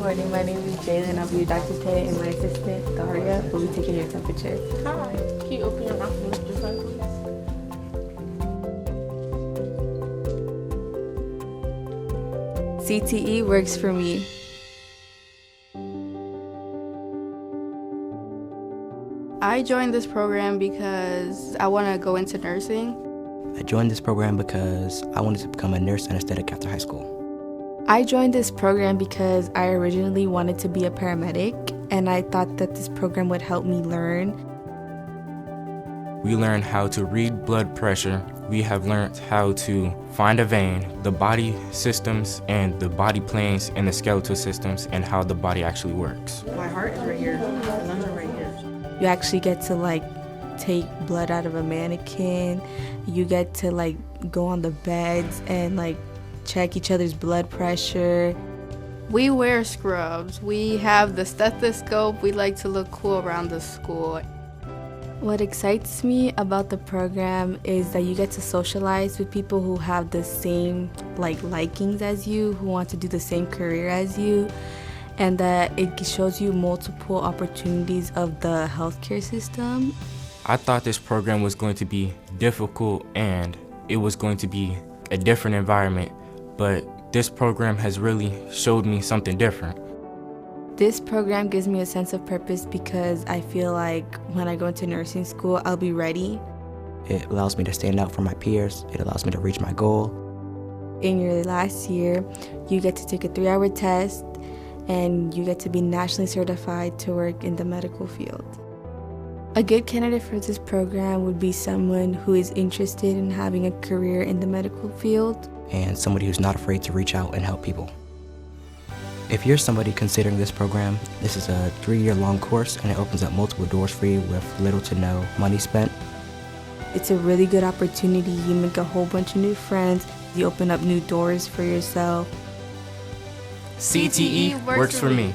morning. My name is Jalen. I'll be your Dr. Tay, and my assistant, Daria, will be taking your temperature. Hi. Can you open your mouth and lift your tongue, please? CTE works for me. I joined this program because I want to go into nursing. I joined this program because I wanted to become a nurse anesthetic after high school. I joined this program because I originally wanted to be a paramedic, and I thought that this program would help me learn. We learned how to read blood pressure. We have learned how to find a vein, the body systems and the body planes and the skeletal systems, and how the body actually works. My heart is right here. My lungs are right here. You actually get to take blood out of a mannequin. You get to go on the beds and check each other's blood pressure. We wear scrubs. We have the stethoscope. We like to look cool around the school. What excites me about the program is that you get to socialize with people who have the same likings as you, who want to do the same career as you, and that it shows you multiple opportunities of the healthcare system. I thought this program was going to be difficult and it was going to be a different environment, but this program has really showed me something different. This program gives me a sense of purpose because I feel like when I go into nursing school, I'll be ready. It allows me to stand out from my peers. It allows me to reach my goal. In your last year, you get to take a 3-hour test and you get to be nationally certified to work in the medical field. A good candidate for this program would be someone who is interested in having a career in the medical field. And somebody who's not afraid to reach out and help people. If you're somebody considering this program, this is a 3-year-long course and it opens up multiple doors for you with little to no money spent. It's a really good opportunity. You make a whole bunch of new friends. You open up new doors for yourself. CTE works for me.